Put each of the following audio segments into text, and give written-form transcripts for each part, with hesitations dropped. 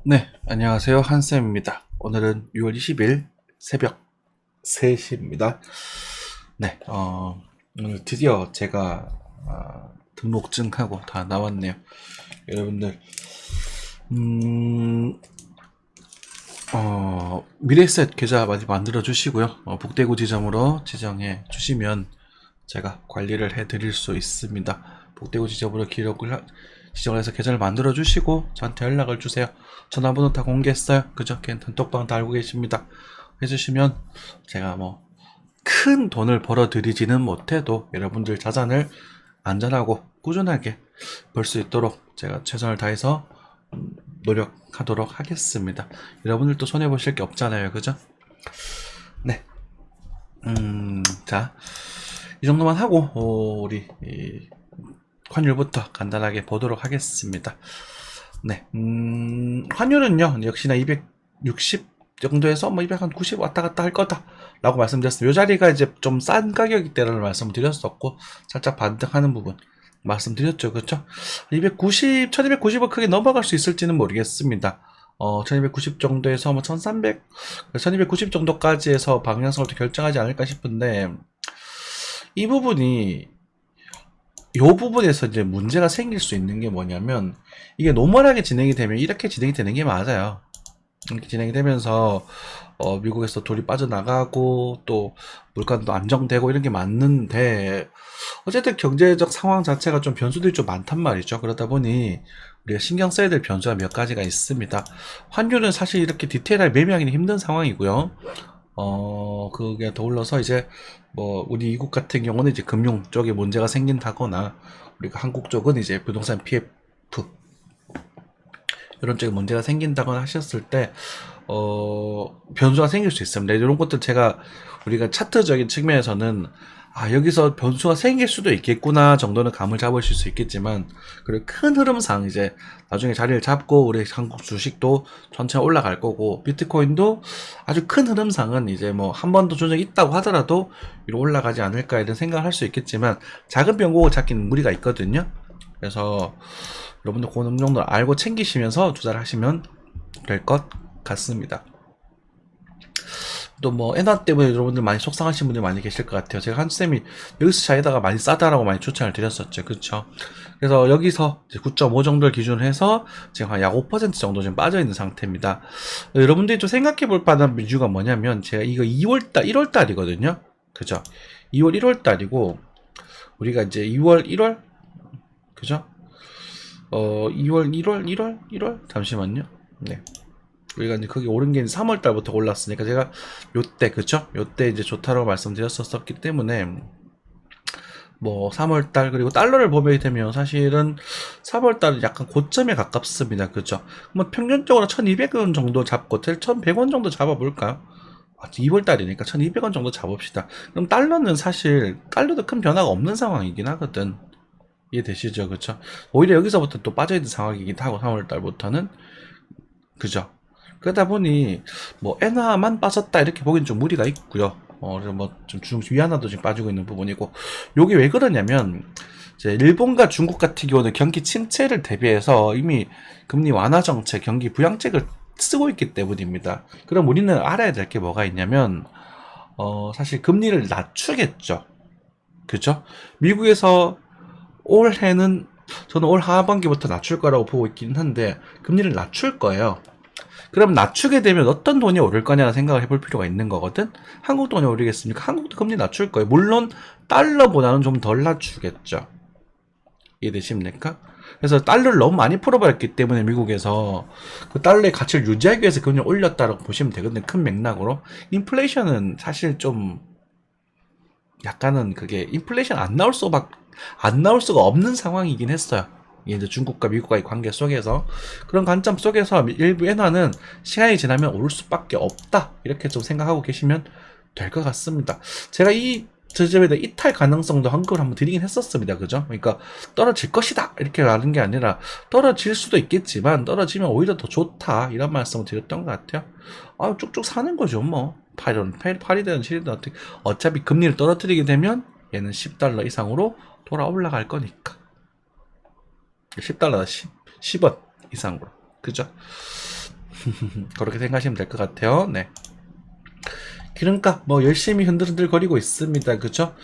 네, 안녕하세요. 한쌤입니다. 오늘은 6월 20일 새벽 3시입니다. 네, 오늘 드디어 제가 등록증하고 다 나왔네요. 여러분들, 미래에셋 계좌 많이 만들어 주시고요. 북대구 지점으로 지정해 주시면 제가 관리를 해 드릴 수 있습니다. 북대구 지점으로 지정을 해서 계좌를 만들어 주시고 저한테 연락을 주세요. 전화번호 다 공개했어요. 그저 단톡방 다 알고 계십니다. 해주시면 제가 뭐 큰 돈을 벌어 드리지는 못해도 여러분들 자산을 안전하고 꾸준하게 벌 수 있도록 제가 최선을 다해서 노력하도록 하겠습니다. 여러분들도 손해보실 게 없잖아요. 그죠? 네. 자, 이 정도만 하고, 우리, 환율부터 간단하게 보도록 하겠습니다. 네, 환율은요, 역시나 260 정도에서 뭐 290 왔다 갔다 할 거다라고 말씀드렸습니다. 이 자리가 이제 좀 싼 가격이 때라는 말씀을 드렸었고, 살짝 반등하는 부분 말씀드렸죠. 그렇죠? 1290을 크게 넘어갈 수 있을지는 모르겠습니다. 1290 정도에서 뭐 1300, 1290 정도까지 해서 방향성을 결정하지 않을까 싶은데, 이 부분이 요 부분에서 이제 문제가 생길 수 있는 게 뭐냐면, 이게 노멀하게 진행이 되면 이렇게 진행이 되는 게 맞아요. 이렇게 진행이 되면서 미국에서 돈이 빠져나가고 또 물가도 안정되고 이런 게 맞는데, 어쨌든 경제적 상황 자체가 좀 변수들이 좀 많단 말이죠. 그러다 보니 우리가 신경 써야 될 변수가 몇 가지가 있습니다. 환율은 사실 이렇게 디테일하게 매매하기는 힘든 상황이고요. 그게 더불어서 이제 뭐 우리 이국 같은 경우는 이제 금융 쪽에 문제가 생긴다거나, 우리가 한국 쪽은 이제 부동산 PF 이런 쪽에 문제가 생긴다거나 하셨을 때 변수가 생길 수 있습니다. 이런 것들 우리가 차트적인 측면에서는 여기서 변수가 생길 수도 있겠구나 정도는 감을 잡으실 수 있겠지만, 그리고 큰 흐름상 이제 나중에 자리를 잡고 우리 한국 주식도 천천히 올라갈 거고, 비트코인도 아주 큰 흐름상은 이제 뭐 한 번 더 조정이 있다고 하더라도 위로 올라가지 않을까 이런 생각을 할 수 있겠지만, 작은 변곡을 찾기는 무리가 있거든요. 그래서 여러분들 그 정도를 알고 챙기시면서 투자를 하시면 될 것 같습니다. 또 뭐 엔화 때문에 여러분들 많이 속상하신 분들 많이 계실 것 같아요. 제가 한쌤이 여기서 차에다가 많이 싸다라고 많이 추천을 드렸었죠. 그렇죠? 그래서 여기서 9.5 정도를 기준으로 해서 지금 한 약 5% 정도 좀 빠져 있는 상태입니다. 여러분들이 좀 생각해 볼 만한 이유가 뭐냐면, 제가 이거 2월달 1월달이거든요. 그죠? 2월 1월달이고 우리가 이제 2월 1월 그죠? 2월 1월 잠시만요. 네. 우리가 이제 거기 오른 게 3월 달부터 올랐으니까 제가 요때 그쵸? 요때 이제 좋다라고 말씀드렸었기 때문에, 뭐 3월 달 그리고 달러를 보게 되면 사실은 3월 달은 약간 고점에 가깝습니다. 그죠? 뭐 평균적으로 1,200원 정도 잡고 1,100원 정도 잡아볼까요? 2월 달이니까 1,200원 정도 잡읍시다. 그럼 달러도 큰 변화가 없는 상황이긴 하거든. 이해되시죠? 그쵸? 오히려 여기서부터 또 빠져있는 상황이긴 하고, 3월 달부터는. 그죠? 그러다 보니 뭐 엔화만 빠졌다 이렇게 보기엔 좀 무리가 있고요. 그래서 뭐좀 위안화도 지금 빠지고 있는 부분이고, 요게 왜 그러냐면, 이제 일본과 중국 같은 경우는 경기 침체를 대비해서 이미 금리 완화 정책, 경기 부양책을 쓰고 있기 때문입니다. 그럼 우리는 알아야 될 게 뭐가 있냐면, 사실 금리를 낮추겠죠. 그죠? 미국에서 올해는, 저는 올 하반기부터 낮출 거라고 보고 있긴 한데, 금리를 낮출 거예요. 그럼 낮추게 되면 어떤 돈이 오를 거냐는 생각을 해볼 필요가 있는 거거든. 한국 돈이 오르겠습니까? 한국도 금리 낮출 거예요. 물론 달러보다는 좀 덜 낮추겠죠. 이해되십니까? 그래서 달러를 너무 많이 풀어버렸기 때문에 미국에서 그 달러의 가치를 유지하기 위해서 금리를 올렸다고 보시면 되거든요. 큰 맥락으로. 인플레이션은 사실 좀 약간은 그게 인플레이션 안 나올 수가 없는 상황이긴 했어요. 이제 중국과 미국과의 관계 속에서, 그런 관점 속에서 일부 엔화는 시간이 지나면 오를 수밖에 없다, 이렇게 좀 생각하고 계시면 될 것 같습니다. 제가 이 지점에 대한 이탈 가능성도 한국을 한번 드리긴 했었습니다. 그죠? 그러니까 떨어질 것이다 이렇게 말하는 게 아니라, 떨어질 수도 있겠지만 떨어지면 오히려 더 좋다 이런 말씀을 드렸던 것 같아요. 쭉쭉 사는 거죠. 뭐 8이든 7이든 어차피 금리를 떨어뜨리게 되면 얘는 10달러 이상으로 돌아 올라갈 거니까. 10달러 10원 이상으로. 그죠? 그렇게 생각하시면 될 것 같아요. 네. 기름값 뭐 열심히 흔들흔들 거리고 있습니다. 그죠?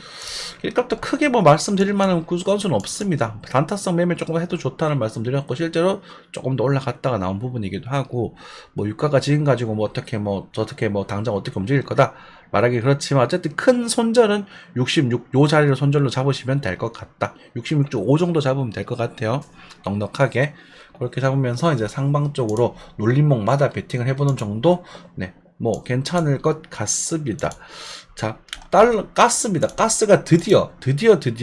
기름값도 크게 뭐 말씀드릴 만한 건수는 없습니다. 단타성 매매 조금 해도 좋다는 말씀 드렸고, 실제로 조금 더 올라갔다가 나온 부분이기도 하고, 뭐 유가가 지금 가지고 뭐 어떻게 뭐 어떻게 뭐 당장 어떻게 움직일 거다 말하기 그렇지만, 어쨌든 큰 손절은 66 요 자리를 손절로 잡으시면 될 것 같다. 66.5 정도 잡으면 될 것 같아요. 넉넉하게 그렇게 잡으면서 이제 상방 쪽으로 놀림목마다 베팅을 해보는 정도. 네, 뭐 괜찮을 것 같습니다. 자, 가스입니다. 가스가 드디어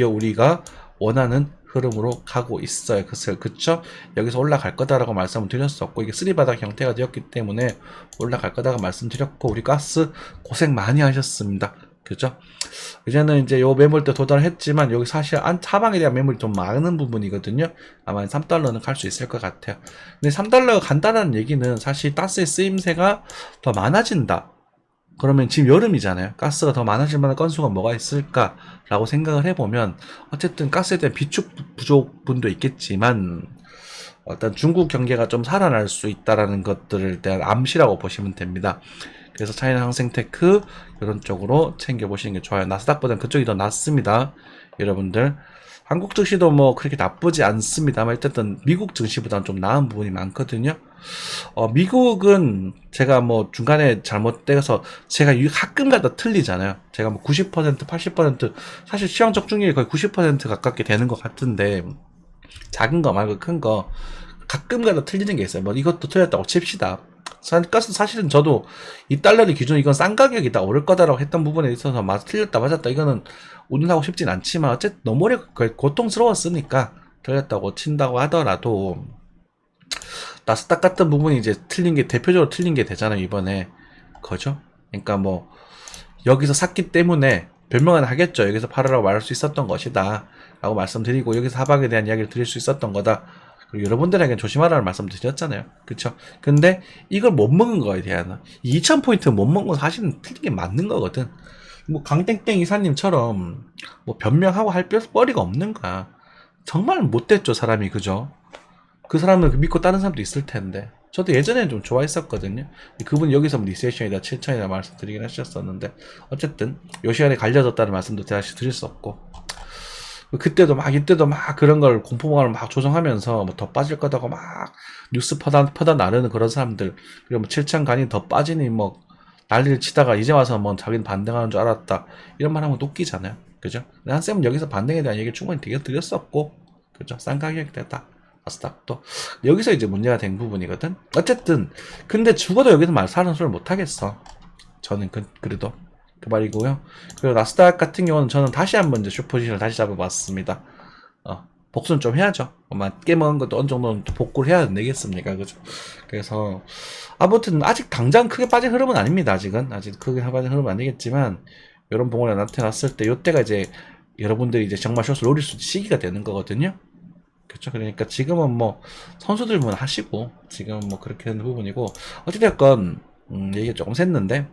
우리가 원하는 흐름으로 가고 있어요. 그쵸? 여기서 올라갈 거다라고 말씀을 드렸었고, 이게 쓰리바닥 형태가 되었기 때문에 올라갈 거다가 말씀드렸고, 우리 가스 고생 많이 하셨습니다. 그죠? 이제는 이제 요 매물대 도달했지만, 여기 사실 하방에 대한 매물이 좀 많은 부분이거든요. 아마 3달러는 갈 수 있을 것 같아요. 근데 3달러가 간다는 얘기는 사실 가스의 쓰임새가 더 많아진다. 그러면 지금 여름이잖아요. 가스가 더 많아질 만한 건수가 뭐가 있을까라고 생각을 해보면, 어쨌든 가스에 대한 비축 부족분도 있겠지만, 일단 중국 경제가 좀 살아날 수 있다라는 것들을 대한 암시라고 보시면 됩니다. 그래서 차이나 항생테크 이런 쪽으로 챙겨보시는 게 좋아요. 나스닥보다는 그쪽이 더 낫습니다. 여러분들, 한국 증시도 뭐 그렇게 나쁘지 않습니다만, 어쨌든 미국 증시보다는 좀 나은 부분이 많거든요. 미국은 제가 뭐 중간에 잘못돼서 제가 가끔가다 틀리잖아요. 제가 뭐 90%, 80% 사실 시황 적중률이 거의 90% 가깝게 되는 것 같은데, 작은 거 말고 큰 거 가끔가다 틀리는 게 있어요. 뭐 이것도 틀렸다고 칩시다. 사실은 저도 이 달러를 기준 이건 싼 가격이다, 오를 거다라고 했던 부분에 있어서 틀렸다 맞았다 이거는 운운하고 싶진 않지만, 어쨌든 너무 오래 고통스러웠으니까 틀렸다고 친다고 하더라도, 나스닥 같은 부분이 이제 틀린 게, 대표적으로 틀린 게 되잖아요, 이번에. 그죠? 그러니까 뭐, 여기서 샀기 때문에 변명은 하겠죠. 여기서 팔으라고 말할 수 있었던 것이다 라고 말씀드리고, 여기서 하방에 대한 이야기를 드릴 수 있었던 거다. 그리고 여러분들에게 조심하라는 말씀 드렸잖아요. 그쵸? 근데 이걸 못 먹은 거에 대한, 2000포인트 못 먹은 건 사실은 틀린 게 맞는 거거든. 뭐, 강땡땡 이사님처럼 뭐 변명하고 할 뼈리가 없는 거야. 정말 못됐죠, 사람이. 그죠? 그 사람을 믿고 다른 사람도 있을 텐데. 저도 예전에는 좀 좋아했었거든요. 그분 여기서 리세션이다 7천이다 말씀드리긴 하셨었는데, 어쨌든 요 시간에 갈려졌다는 말씀도 다시 드릴 수 없고, 그때도 막 이때도 막 그런 걸 공포감을 막 조성하면서 뭐 더 빠질 거다고 막 뉴스 퍼다 나르는 그런 사람들, 그리고 뭐 7천 간이 더 빠지니 뭐 난리를 치다가 이제 와서 뭐 자기는 반등하는 줄 알았다 이런 말 하면 웃기잖아요. 그죠? 한쌤은 여기서 반등에 대한 얘기를 충분히 드렸었고, 그죠? 싼 가격이 됐다. 나스닥도 여기서 이제 문제가 된 부분이거든. 어쨌든 근데 죽어도 여기서 사는 소리를 못 하겠어. 저는 그래도 그 말이고요. 그리고 나스닥 같은 경우는 저는 다시 한번 이제 슈퍼지션을 다시 잡아봤습니다. 복수는 좀 해야죠. 깨먹은 것도 어느 정도는 복구를 해야 되겠습니까? 그죠? 그래서 아무튼 아직 당장 크게 빠진 흐름은 아닙니다. 아직 크게 빠진 흐름은 아니겠지만, 이런 봉을 나타났을 때 이때가 이제 여러분들이 이제 정말 숏을 노릴 수 있는 시기가 되는 거거든요. 그렇죠. 그러니까 지금은 뭐 선수들만 하시고, 지금 뭐 그렇게 되는 부분이고, 어찌됐건 얘기가 조금 샜는데,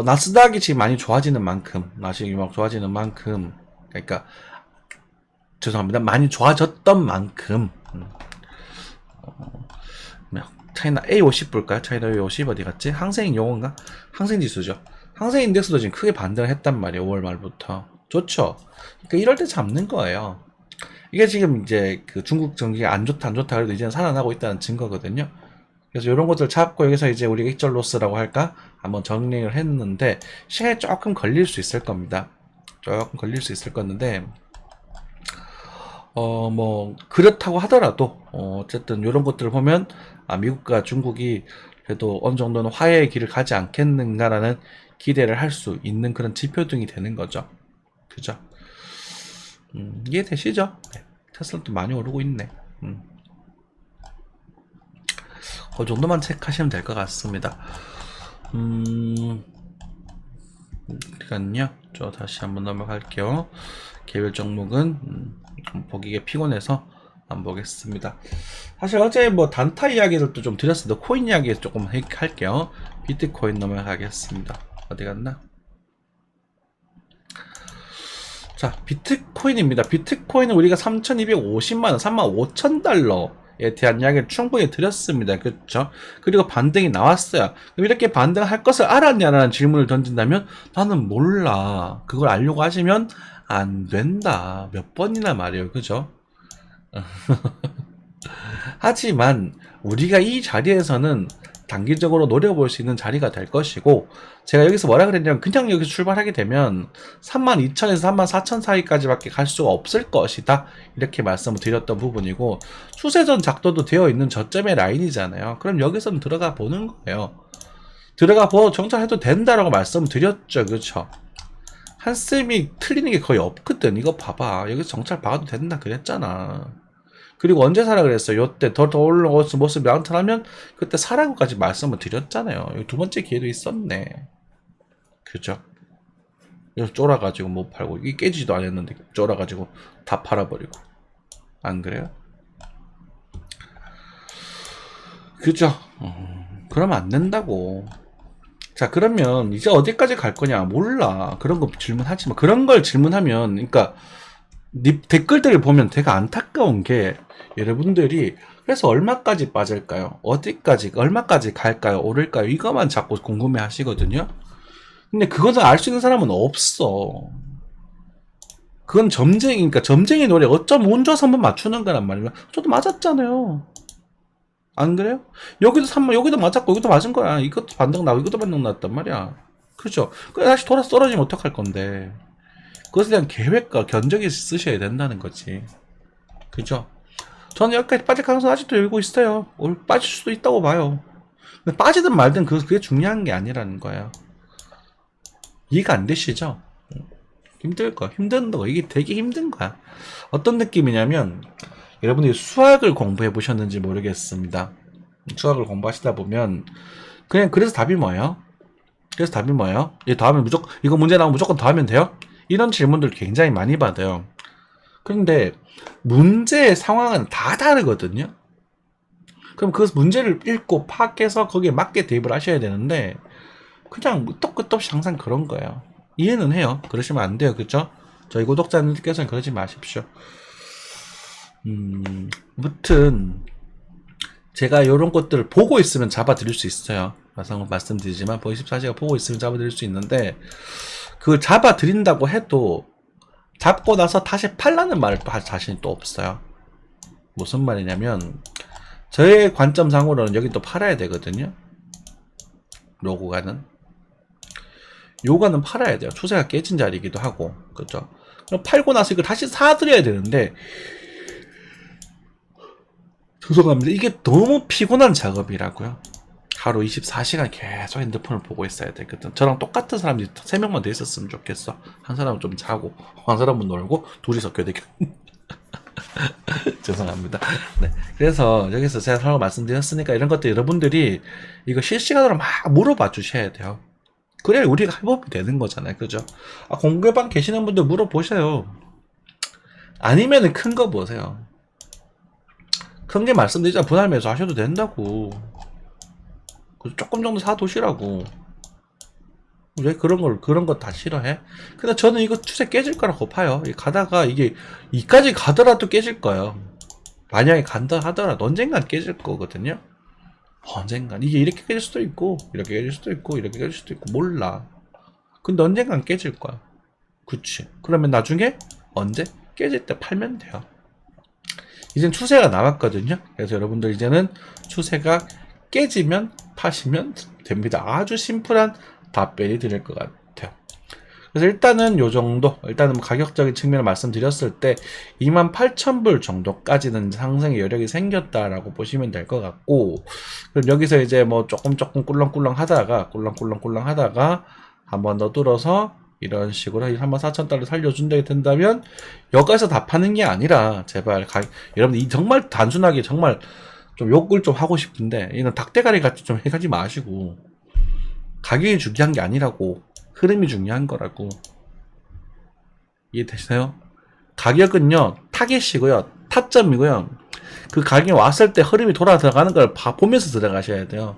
나스닥이 지금 많이 좋아지는 만큼, 그러니까 죄송합니다, 많이 좋아졌던 만큼, 차이나 A50 볼까요? 차이나 A50 어디 갔지? 항생 용어인가? 항생 지수죠. 항생 인덱스도 지금 크게 반등을 했단 말이에요. 5월 말부터. 좋죠. 그러니까 이럴 때 잡는 거예요. 이게 지금 이제 그 중국 경기가 안 좋다 그래도 이제는 살아나고 있다는 증거거든요. 그래서 이런 것들 잡고 여기서 이제 우리가 익절 로스라고 할까? 한번 정리를 했는데, 시간이 조금 걸릴 수 있을 겁니다. 조금 걸릴 수 있을 건데, 뭐 그렇다고 하더라도 어쨌든 이런 것들을 보면, 미국과 중국이 그래도 어느 정도는 화해의 길을 가지 않겠는가라는 기대를 할 수 있는 그런 지표 등이 되는 거죠. 그죠? 이해되시죠? 네. 테슬라도 많이 오르고 있네. 그 정도만 체크하시면 될 것 같습니다. 그러니까요. 저 다시 한번 넘어갈게요. 개별 종목은 보기에 피곤해서 안 보겠습니다. 사실 어제 뭐 단타 이야기들도 좀 드렸습니다. 코인 이야기 조금 할게요. 비트코인 넘어가겠습니다. 어디 갔나? 자, 비트코인입니다. 비트코인은 우리가 3,250만원, 35,000달러 대한 이야기를 충분히 드렸습니다. 그렇죠? 그리고 반등이 나왔어요. 그럼 이렇게 반등할 것을 알았냐라는 질문을 던진다면 나는 몰라. 그걸 알려고 하시면 안 된다. 몇 번이나 말이에요. 그죠? 하지만 우리가 이 자리에서는 단기적으로 노려볼 수 있는 자리가 될 것이고, 제가 여기서 뭐라 그랬냐면 그냥 여기서 출발하게 되면 32,000에서 34,000 사이까지밖에 갈 수가 없을 것이다, 이렇게 말씀을 드렸던 부분이고, 추세전 작도도 되어 있는 저점의 라인이잖아요. 그럼 여기서는 들어가 보는 거예요. 들어가 보고 정찰해도 된다라고 말씀을 드렸죠. 그렇죠? 한쌤이 틀리는 게 거의 없거든. 이거 봐봐, 여기서 정찰 봐도 된다 그랬잖아. 그리고 언제 사라 그랬어요? 요때 더 올라오는 모습이 나타나면 그때 사라고까지 말씀을 드렸잖아요. 여기 두 번째 기회도 있었네. 그죠? 여기서 쫄아가지고 못 팔고, 이게 깨지도 안 했는데 쫄아가지고 다 팔아버리고. 안 그래요? 그죠? 그러면 안 된다고. 자, 그러면 이제 어디까지 갈 거냐? 몰라. 그런 거 질문하지 마. 그런 걸 질문하면, 그러니까 댓글들을 보면 되게 안타까운 게, 여러분들이 그래서 얼마까지 빠질까요? 어디까지, 얼마까지 갈까요? 오를까요? 이거만 자꾸 궁금해 하시거든요. 근데 그것을 알 수 있는 사람은 없어. 그건 점쟁이니까. 점쟁이 노래 어쩜 혼자서 한번 맞추는 거란 말이야. 저도 맞았잖아요. 안 그래요? 여기도 3만, 여기도 맞았고 여기도 맞은 거야. 이것도 반등 나고 이것도 반등 났단 말이야. 그렇죠? 그래 다시 돌아서 떨어지면 어떡할 건데. 그것에 대한 계획과 견적이 쓰셔야 된다는 거지. 그죠? 저는 여기까지 빠질 가능성 아직도 열고 있어요. 오늘 빠질 수도 있다고 봐요. 근데 빠지든 말든 그게 중요한 게 아니라는 거예요. 이해가 안 되시죠? 힘들 거야. 힘든 거. 이게 되게 힘든 거야. 어떤 느낌이냐면, 여러분들이 수학을 공부해 보셨는지 모르겠습니다. 수학을 공부하시다 보면, 그냥, 그래서 답이 뭐예요? 그래서 답이 뭐예요? 이 더하면 무조건, 이거 문제 나오면 무조건 더하면 돼요? 이런 질문들 굉장히 많이 받아요. 그런데 문제의 상황은 다 다르거든요. 그럼 그 문제를 읽고 파악해서 거기에 맞게 대입을 하셔야 되는데, 그냥 끄떡 없이 항상 그런 거예요. 이해는 해요. 그러시면 안 돼요. 그죠? 저희 구독자님들께서는 그러지 마십시오. 아무튼 제가 이런 것들을 보고 있으면 잡아드릴 수 있어요. 항상 말씀드리지만 24시간 보고 있으면 잡아드릴 수 있는데, 그 잡아드린다고 해도 잡고 나서 다시 팔라는 말을 할 자신이 또 없어요. 무슨 말이냐면, 저의 관점상으로는 여기 또 팔아야 되거든요. 로고가는 요가는 팔아야 돼요. 추세가 깨진 자리이기도 하고. 그죠? 그럼 팔고 나서 이거 다시 사드려야 되는데, 죄송합니다. 이게 너무 피곤한 작업이라고요. 하루 24시간 계속 핸드폰을 보고 있어야 되거든. 저랑 똑같은 사람들이 3명만 더 있었으면 좋겠어. 한 사람은 좀 자고, 한 사람은 놀고, 둘이서 교대교. 죄송합니다. 네. 그래서 여기서 제가 서로 말씀드렸으니까 이런 것들 여러분들이 이거 실시간으로 막 물어봐 주셔야 돼요. 그래야 우리가 협업이 되는 거잖아요. 그죠? 아, 공개방 계시는 분들 물어보세요. 아니면은 큰 거 보세요. 큰 게 말씀드리자 분할 매수 하셔도 된다고. 조금 정도 사두시라고. 왜 그런 거 다 싫어해? 근데 저는 이거 추세 깨질 거라고 봐요. 가다가 이게, 이까지 가더라도 깨질 거예요. 만약에 간다 하더라도 언젠간 깨질 거거든요. 언젠간. 이게 이렇게 깨질 수도 있고, 이렇게 깨질 수도 있고, 이렇게 깨질 수도 있고, 몰라. 근데 언젠간 깨질 거야. 그치. 그러면 나중에, 언제? 깨질 때 팔면 돼요. 이젠 추세가 나왔거든요. 그래서 여러분들 이제는 추세가 깨지면 파시면 됩니다. 아주 심플한 답변이 드릴 것 같아요. 그래서 일단은 요 정도, 일단은 가격적인 측면을 말씀드렸을 때 28,000불 정도까지는 상승의 여력이 생겼다라고 보시면 될 것 같고, 그럼 여기서 이제 뭐 조금 꿀렁꿀렁 하다가 한 번 더 뚫어서 이런 식으로 34,000달러 살려준다 된다면, 여기서 다 파는 게 아니라, 제발 여러분들 정말 단순하게 정말 좀 욕을 좀 하고 싶은데, 이런 닭대가리 같이 좀 해가지 마시고, 가격이 중요한 게 아니라고, 흐름이 중요한 거라고. 이해되시나요? 가격은요, 타겟이고요, 타점이고요. 그 가격이 왔을 때 흐름이 돌아 들어가는 걸 보면서 들어가셔야 돼요.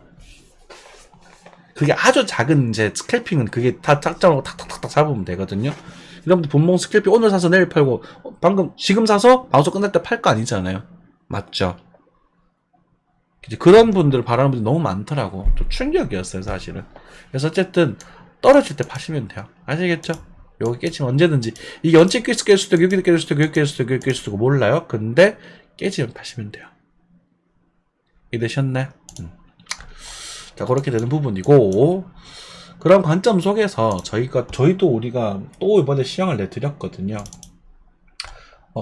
그게 아주 작은 이제 스캘핑은 그게 다 짝짝하고 탁탁탁탁 잡으면 되거든요. 여러분들 분봉 스캘핑 오늘 사서 내일 팔고, 방금 지금 사서 방송 끝날 때 팔 거 아니잖아요. 맞죠? 이제 그런 분들 바라는 분들이 너무 많더라고. 좀 충격이었어요, 사실은. 그래서 어쨌든 떨어질 때 파시면 돼요. 아시겠죠? 요거 깨지면 언제든지 이게 언제 깰 수도 있고 여기도 깰 수도 있고 여기 깰 수도 있고 여기 깰 수도 있고 몰라요. 근데 깨지면 파시면 돼요. 이해되셨네? 자, 그렇게 되는 부분이고, 그런 관점 속에서 저희도 우리가 또 이번에 시향을 내드렸거든요.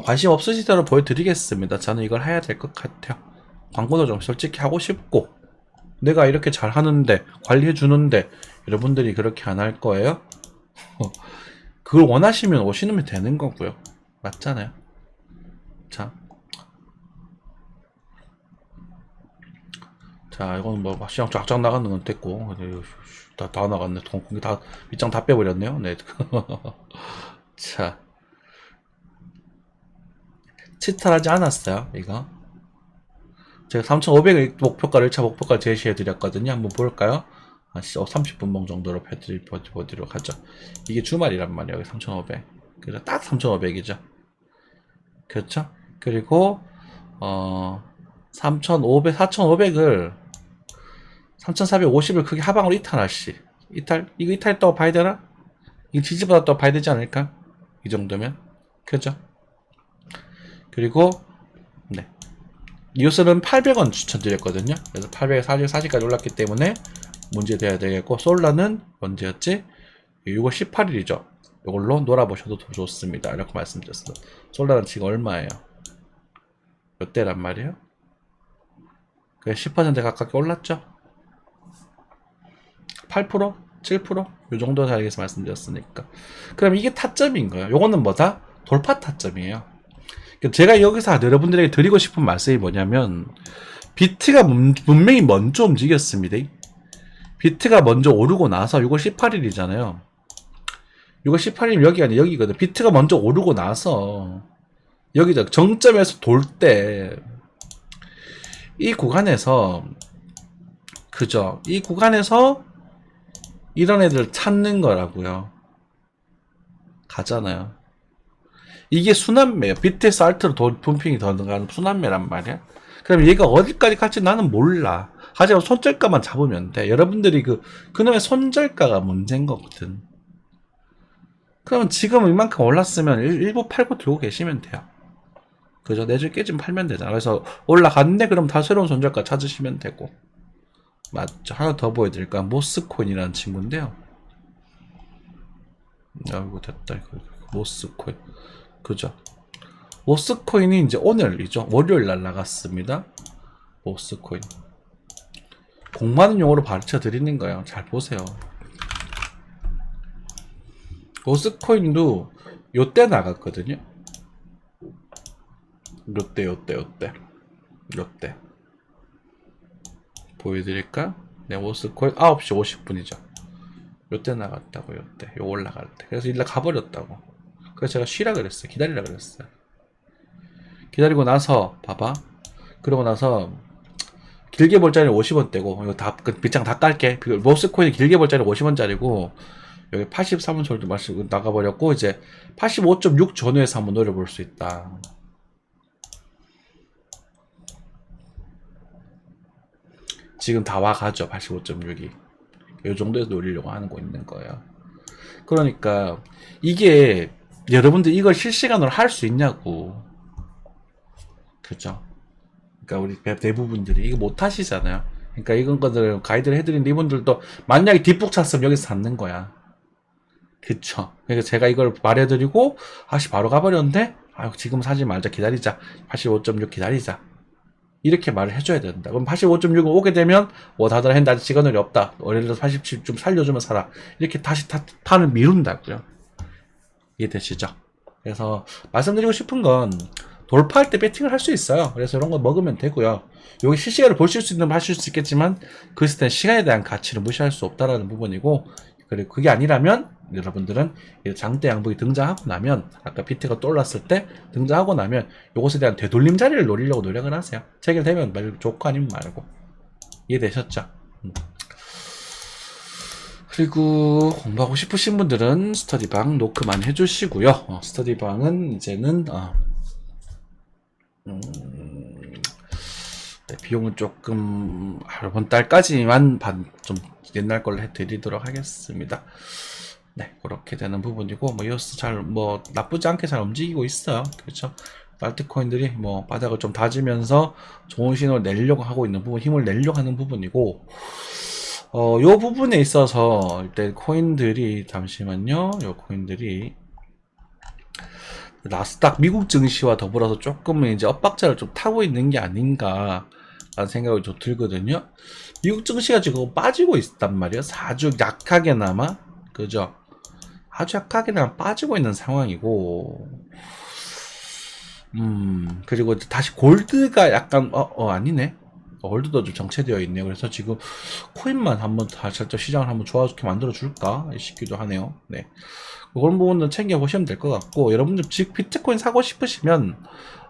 관심 없으시더라도 보여드리겠습니다. 저는 이걸 해야 될 것 같아요. 광고도 좀 솔직히 하고 싶고, 내가 이렇게 잘 하는데, 관리해주는데, 여러분들이 그렇게 안 할 거예요? 그걸 원하시면 오시면 되는 거고요. 맞잖아요. 자, 이건 뭐 시장 쫙쫙 나가는 건 됐고, 다 나갔네. 공기 다 밑장 다 빼버렸네요. 네. 자, 치탈하지 않았어요. 이거 제가 3,500을 목표가를 1차 목표가 제시해 드렸거든요. 한번 볼까요? 30분봉 정도로 보도록 하죠. 이게 주말이란 말이에요. 3,500. 그래서 딱 3,500이죠. 그렇죠? 그리고 3,500, 4,500을 3,450을 크게 하방으로 이탈하시. 이거 이탈했다고 봐야 되나? 이거 지지받았다고 봐야 되지 않을까? 이 정도면. 그죠? 그리고, 네. 이웃은 800원 추천드렸거든요. 그래서 800에 40까지 올랐기 때문에 문제 돼야 되겠고, 솔라는 언제였지? 6월 18일이죠. 이걸로 놀아보셔도 더 좋습니다. 이렇게 말씀드렸습니다. 솔라는 지금 얼마예요? 몇 대란 말이에요? 그래, 10% 가깝게 올랐죠? 8%? 7%? 이 정도 자리에서 말씀드렸으니까. 그럼 이게 타점인 거예요. 요거는 뭐다? 돌파 타점이에요. 제가 여기서 여러분들에게 드리고 싶은 말씀이 뭐냐면, 비트가 분명히 먼저 움직였습니다. 비트가 먼저 오르고 나서 6월 18일이잖아요. 6월 18일이면 여기가 아니라 여기거든. 비트가 먼저 오르고 나서 여기다 정점에서 돌 때 이 구간에서 그죠? 이 구간에서 이런 애들 찾는 거라고요. 가잖아요. 이게 순환매예요. 비트에서 알트로 분핑이 더 들어가는 순환매란 말이야. 그럼 얘가 어디까지 갈지 나는 몰라. 하지만 손절가만 잡으면 돼. 여러분들이 그놈의 손절가가 문제인 거거든. 그러면 지금 이만큼 올랐으면 일부 팔고 들고 계시면 돼요. 그죠? 내줄 깨지면 팔면 되잖아. 그래서 올라갔네? 그럼 다 새로운 손절가 찾으시면 되고. 맞죠? 하나 더 보여드릴까? 모스코인이라는 친구인데요. 아이고, 됐다. 모스코인. 그죠? 모스코인이 이제 오늘이죠. 월요일 날 나갔습니다. 모스코인. 공부하는 용어로 가르쳐 드리는 거예요. 잘 보세요. 모스코인도 요때 나갔거든요. 요때. 보여드릴까? 네, 모스코인 9시 50분이죠. 요때 나갔다고, 요때. 요 올라갈 때. 그래서 일날 가버렸다고. 그래서 제가 쉬라 그랬어요. 기다리라 그랬어요. 기다리고 나서, 봐봐. 그러고 나서, 길게 볼 자리는 50원대고, 이거 다, 밑장 다 깔게. 모스코인이 길게 볼 자리는 50원짜리고, 여기 83원 솔도 마시고 나가버렸고, 이제 85.6 전후에서 한번 노려볼 수 있다. 지금 다 와가죠. 85.6이. 이 정도에서 노리려고 하는 거 있는 거예요. 그러니까 이게 여러분들 이걸 실시간으로 할 수 있냐고. 그죠? 그러니까 우리 대부분들이 이거 못 하시잖아요. 그러니까 이건 것들 가이드를 해드린 이분들도 만약에 뒷북 찼으면 여기서 샀는 거야. 그쵸? 그러니까 제가 이걸 말해드리고 다시 바로 가버렸는데 지금 사지 말자, 기다리자. 85.6 기다리자. 이렇게 말을 해줘야 된다. 그럼 85.6을 오게 되면 다들 한다. 시간이 없다. 예를 들어서 87 좀 살려주면 사라. 이렇게 다시 판을 미룬다고요. 이해되시죠? 그래서 말씀드리고 싶은 건 돌파할 때 배팅을 할 수 있어요. 그래서 이런 거 먹으면 되고요. 여기 실시간으로 보실 수 있는 건 하실 수 있겠지만 그랬을 땐 시간에 대한 가치를 무시할 수 없다라는 부분이고, 그리고 그게 아니라면 여러분들은 장대 양복이 등장하고 나면, 아까 비트가 또 올랐을 때 등장하고 나면 이것에 대한 되돌림 자리를 노리려고 노력을 하세요. 체결되면 말고 좋고 아니면 말고. 이해되셨죠? 그리고 공부하고 싶으신 분들은 스터디방 노크 많이 해주시고요. 스터디방은 이제는 네, 비용은 조금 이번 달까지만 좀 옛날 걸로 해드리도록 하겠습니다. 네, 그렇게 되는 부분이고, 뭐 이오스 뭐 나쁘지 않게 잘 움직이고 있어요. 그렇죠? 알트코인들이 뭐 바닥을 좀 다지면서 좋은 신호를 내려고 하고 있는 부분, 힘을 내려고 하는 부분이고, 요 부분에 있어서 일단 코인들이 잠시만요. 요 코인들이 나스닥 미국 증시와 더불어서 조금 이제 엇박자를 좀 타고 있는 게 아닌가 라는 생각이 좀 들거든요. 미국 증시가 지금 빠지고 있단 말이에요. 아주 약하게나마, 그죠? 아주 약하게나마 빠지고 있는 상황이고, 그리고 다시 골드가 약간 아니네. 골드도 좀 정체되어 있네요. 그래서 지금 코인만 한번 다시 살짝 시장을 한번 좋아지게 만들어 줄까 싶기도 하네요. 네. 그런 부분은 챙겨보시면 될 것 같고, 여러분들 즉 비트코인 사고 싶으시면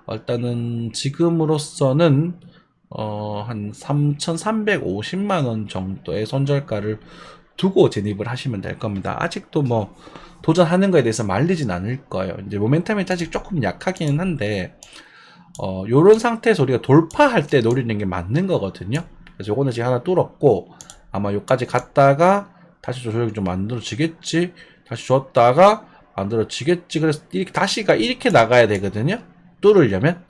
일단은 지금으로서는 한 3,350만원 정도의 손절가를 두고 진입을 하시면 될 겁니다. 아직도 뭐 도전하는 거에 대해서 말리진 않을 거예요. 이제 모멘텀이 아직 조금 약하기는 한데 요런 상태에서 우리가 돌파할 때 노리는 게 맞는 거거든요. 그래서 요거는 지금 하나 뚫었고, 아마 요까지 갔다가 다시 조절이 좀 만들어지겠지, 다시 줬다가 만들어지겠지. 그래서 이렇게 다시가 이렇게 나가야 되거든요. 뚫으려면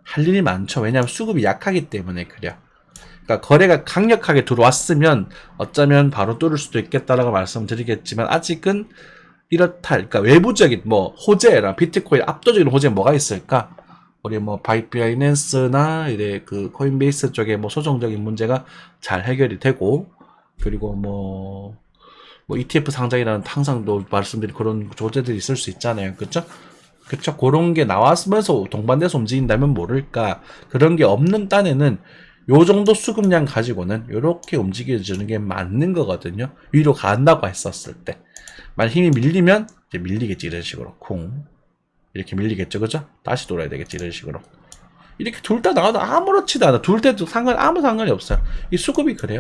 할 일이 많죠. 왜냐하면 수급이 약하기 때문에 그래요. 그러니까 거래가 강력하게 들어왔으면 어쩌면 바로 뚫을 수도 있겠다라고 말씀드리겠지만, 아직은 이렇다. 그러니까 외부적인 뭐 호재랑 비트코인 압도적인 호재 뭐가 있을까? 우리 뭐 바이낸스나 이제 그 코인베이스 쪽에 뭐 소정적인 문제가 잘 해결이 되고, 그리고 뭐 ETF 상장이라는 항상 또 말씀드린 그런 조제들이 있을 수 있잖아요. 그쵸? 그쵸? 그런 게 나왔으면서 동반돼서 움직인다면 모를까. 그런 게 없는 딴에는 요 정도 수급량 가지고는 요렇게 움직여주는 게 맞는 거거든요. 위로 간다고 했었을 때. 만약 힘이 밀리면 이제 밀리겠지. 이런 식으로 쿵 이렇게 밀리겠죠. 그죠? 다시 돌아야 되겠지. 이런 식으로 이렇게 둘 다 나와도 아무렇지도 않아. 둘 때도 아무 상관이 없어요. 이 수급이 그래요.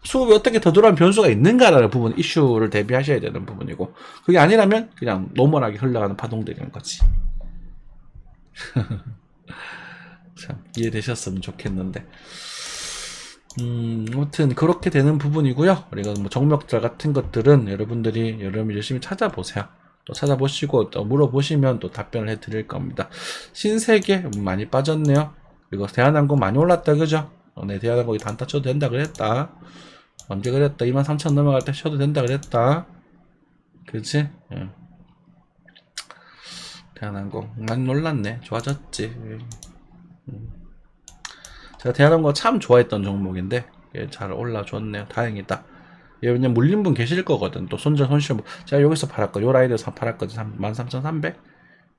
수급이 어떻게 더 들어가는 변수가 있는가라는 부분, 이슈를 대비하셔야 되는 부분이고, 그게 아니라면 그냥 노멀하게 흘러가는 파동들인 거지. 참 이해되셨으면 좋겠는데, 아무튼 그렇게 되는 부분이고요. 우리가 뭐 정맥달 같은 것들은 여러분들이 열심히 찾아보세요. 또 찾아보시고 또 물어보시면 또 답변을 해드릴 겁니다. 신세계 많이 빠졌네요. 그리고 대한항공 많이 올랐다, 그죠? 네, 대한항공이 단타 쳐도 된다 그랬다. 언제 그랬다? 23,000 넘어갈 때 쳐도 된다 그랬다. 그치? 응. 대한항공 많이 놀랐네. 좋아졌지. 제가 대한항공 참 좋아했던 종목인데 잘 올라줬네요. 다행이다. 왜냐면 물린 분 계실 거거든. 또 손실 제가 여기서 팔았거든. 요 라인에서 팔았거든. 13,300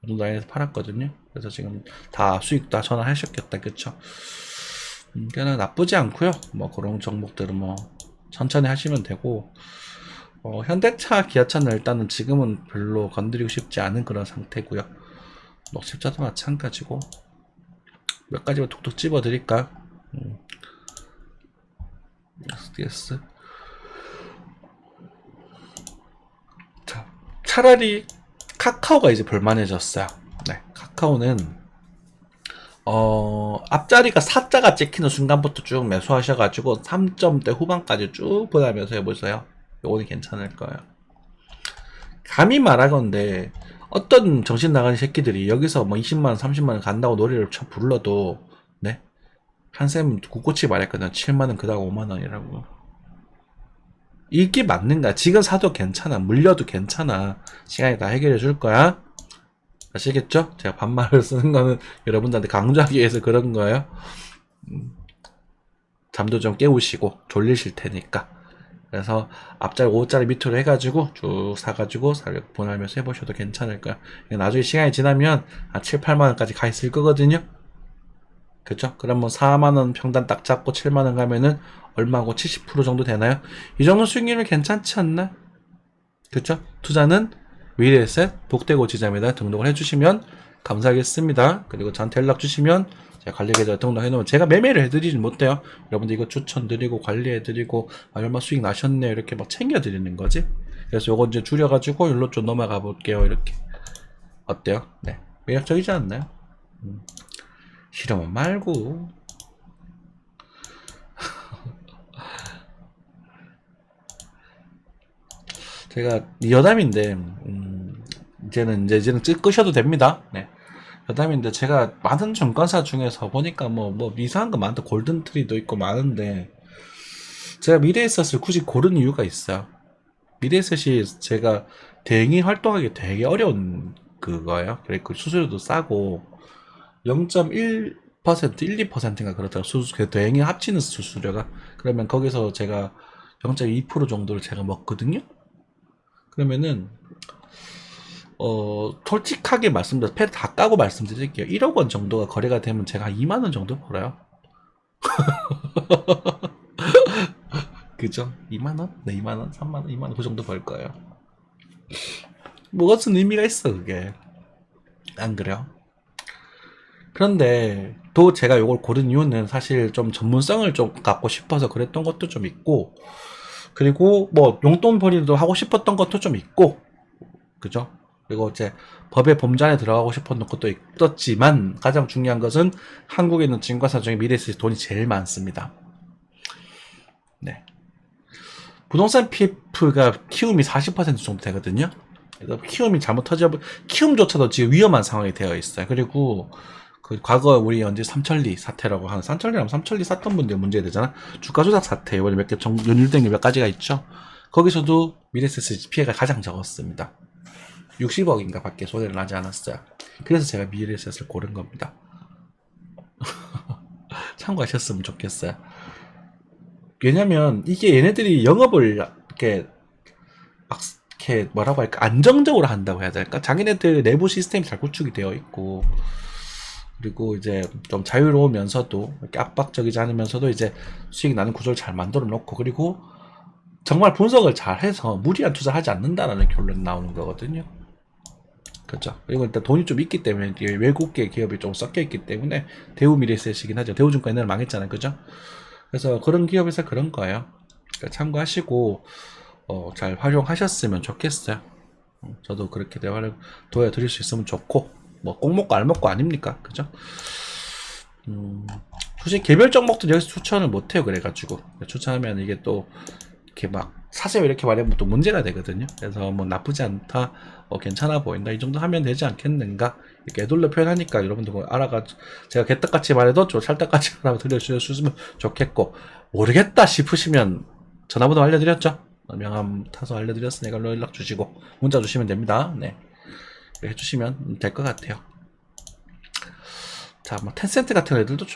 이 정도 라인에서 팔았거든요. 그래서 지금 다 수익 다 전환하셨겠다. 그쵸? 그냥 나쁘지 않고요. 뭐 그런 종목들은 뭐 천천히 하시면 되고, 현대차, 기아차는 일단은 지금은 별로 건드리고 싶지 않은 그런 상태고요. 녹십자도 마찬가지고, 몇 가지만 툭툭 집어 드릴까? SDS. 자, 차라리 카카오가 이제 볼만해졌어요. 네, 카카오는 앞자리가 4자가 찍히는 순간부터 쭉 매수하셔가지고 3점대 후반까지 쭉 보내면서 해보세요. 요거는 괜찮을 거예요. 감히 말하건대 어떤 정신 나가는 새끼들이 여기서 뭐 20만원 30만원 간다고 노래를 쳐 불러도, 네, 한쌤은 굳고치 말했거든. 7만원 그다음 5만원이라고. 이게 맞는가? 지금 사도 괜찮아. 물려도 괜찮아. 시간이 다 해결해 줄 거야. 아시겠죠? 제가 반말을 쓰는 거는 여러분들한테 강조하기 위해서 그런 거예요. 잠도 좀 깨우시고 졸리실 테니까. 그래서 앞자리 5자리 밑으로 해가지고 쭉 사가지고 보내면서 해보셔도 괜찮을 거야. 나중에 시간이 지나면 한 7, 8만원까지 가 있을 거거든요. 그죠? 그러면 4만원 평단 딱 잡고 7만원 가면은 얼마고 70% 정도 되나요? 이 정도 수익률은 괜찮지 않나? 그죠? 투자는 위례셋 복대고 지점에다 등록을 해주시면 감사하겠습니다. 그리고 저한테 연락 주시면 제가 관리 계좌 등록해놓으면 제가 매매를 해드리진 못해요. 여러분들 이거 추천드리고 관리해드리고 얼마 수익 나셨네요 이렇게 막 챙겨드리는 거지. 그래서 요거 이제 줄여가지고 일로 좀 넘어가 볼게요. 이렇게 어때요? 네, 매력적이지 않나요? 싫으면 말고. 제가 여담인데 이제는 끄셔도 됩니다. 네. 여담인데 제가 많은 증권사 중에서 보니까 뭐 이상한 거 많다. 골든트리도 있고 많은데 제가 미래에셋을 굳이 고른 이유가 있어요. 미래에셋이 제가 대행이 활동하기 되게 어려운 그거예요. 그리고 수수료도 싸고 0.1% 1, 2%인가 그렇다고 그 대행이 합치는 수수료가. 그러면 거기서 제가 0.2% 정도를 제가 먹거든요. 그러면은 솔직하게 말씀드려서 패드 다 까고 말씀드릴게요. 1억 원 정도가 거래가 되면 제가 한 2만 원 정도 벌어요. 그죠? 2만 원? 네, 2만 원, 3만 원, 2만 원 그 정도 벌 거예요. 무슨 의미가 있어 그게. 안 그래요? 그런데 또 제가 이걸 고른 이유는 사실 좀 전문성을 좀 갖고 싶어서 그랬던 것도 좀 있고, 그리고 뭐 용돈벌이도 하고 싶었던 것도 좀 있고, 그죠? 그리고 이제 법의 범주 안에 들어가고 싶었던 것도 있었지만 가장 중요한 것은 한국에 있는 증권사 중에 미래에셋이 돈이 제일 많습니다. 네. 부동산 PF가 키움이 40% 정도 되거든요. 그래서 키움이 잘못 키움조차도 지금 위험한 상황이 되어 있어요. 그리고 그 과거 우리 언제 삼천리 사태라고 하는, 삼천리 샀던 분들 문제 되잖아. 주가 조작 사태 이번에 몇 개 연일된 게 몇 가지가 있죠. 거기서도 미래에셋 피해가 가장 적었습니다. 60억인가 밖에 손해를 나지 않았어요. 그래서 제가 미래에셋을 고른 겁니다. 참고하셨으면 좋겠어요. 왜냐면 이게 얘네들이 영업을 이렇게 뭐라고 할까, 안정적으로 한다고 해야 될까? 자기네들 내부 시스템이 잘 구축이 되어 있고, 그리고 이제 좀 자유로우면서도 이렇게 압박적이지 않으면서도 이제 수익 나는 구조를 잘 만들어 놓고, 그리고 정말 분석을 잘 해서 무리한 투자를 하지 않는다라는 결론이 나오는 거거든요. 그렇죠. 그리고 일단 돈이 좀 있기 때문에, 외국계 기업이 좀 섞여 있기 때문에, 대우 미래에셋이긴 하죠. 대우증권 옛날에 망했잖아요. 그죠? 그래서 그런 기업에서 그런 거예요. 그러니까 참고하시고 잘 활용하셨으면 좋겠어요. 저도 그렇게 대화를 도와드릴 수 있으면 좋고, 뭐 꼭 먹고 알 먹고 아닙니까? 그죠? 솔직히 개별 종목도 여기서 추천을 못해요. 그래가지고 추천하면 이게 또 이렇게 막 사세요 이렇게 말하면 또 문제가 되거든요. 그래서 뭐 나쁘지 않다, 괜찮아 보인다, 이 정도 하면 되지 않겠는가, 이렇게 애둘러 표현하니까 여러분들 뭐 제가 개떡같이 말해도 좀 찰떡같이 말하고 들려주셨으면 좋겠고, 모르겠다 싶으시면 전화번호 알려드렸죠. 명함 타서 알려드렸으니까 연락 주시고 문자 주시면 됩니다. 네, 해주시면 될 것 같아요. 자, 뭐 텐센트 같은 애들도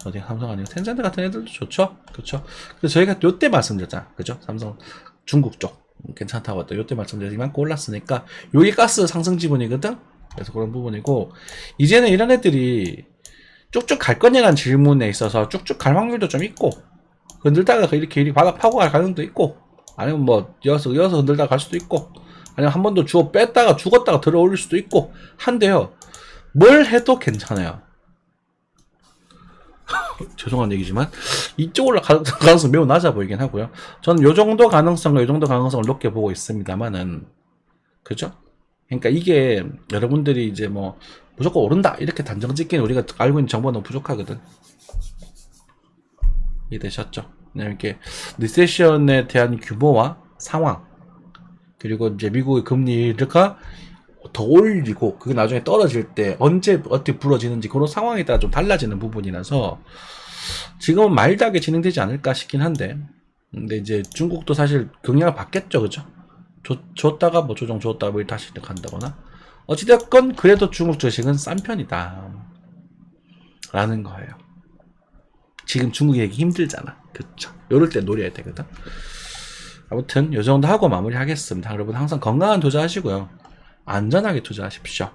어디 삼성 아니고 텐센트 같은 애들도 좋죠. 그렇죠. 그래서 저희가 요때 말씀드렸잖아. 그죠? 삼성 중국 쪽 괜찮다고 했다. 요때 말씀드렸 이만큼 올랐으니까 요게 가스 상승 지분이거든. 그래서 그런 부분이고, 이제는 이런 애들이 쭉쭉 갈 거냐라는 질문에 있어서 쭉쭉 갈 확률도 좀 있고, 흔들다가 이렇게 바닥 파고 갈 가능성도 있고, 아니면 뭐 이어서 흔들다가 갈 수도 있고, 아니면 한 번 더 뺐다가 죽었다가 들어 올릴 수도 있고 한데요, 뭘 해도 괜찮아요. 죄송한 얘기지만 이쪽으로 가능성 매우 낮아 보이긴 하고요. 저는 요 정도 가능성을 높게 보고 있습니다만은, 그죠? 그러니까 이게 여러분들이 이제 뭐 무조건 오른다 이렇게 단정 짓기는 우리가 알고 있는 정보가 너무 부족하거든. 이해되셨죠? 이렇게 리세션에 대한 규모와 상황, 그리고 이제 미국의 금리가 더 올리고 그게 나중에 떨어질 때 언제 어떻게 불어지는지 그런 상황에 따라 좀 달라지는 부분이라서 지금은 마일드하게 진행되지 않을까 싶긴 한데, 근데 이제 중국도 사실 경향을 받겠죠. 그죠? 줬다가 뭐 조정 줬다가 뭐 다시 간다거나, 어찌됐건 그래도 중국 주식은 싼 편이다 라는 거예요. 지금 중국이 되기 힘들잖아. 그쵸? 요럴 때 노려야 되거든. 아무튼 요 정도 하고 마무리하겠습니다. 여러분 항상 건강한 투자하시고요, 안전하게 투자하십시오.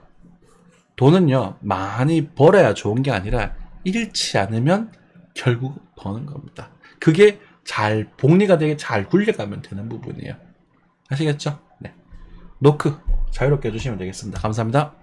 돈은요 많이 벌어야 좋은 게 아니라 잃지 않으면 결국 버는 겁니다. 그게 잘 복리가 되게 잘 굴려가면 되는 부분이에요. 아시겠죠? 네. 노크 자유롭게 해주시면 되겠습니다. 감사합니다.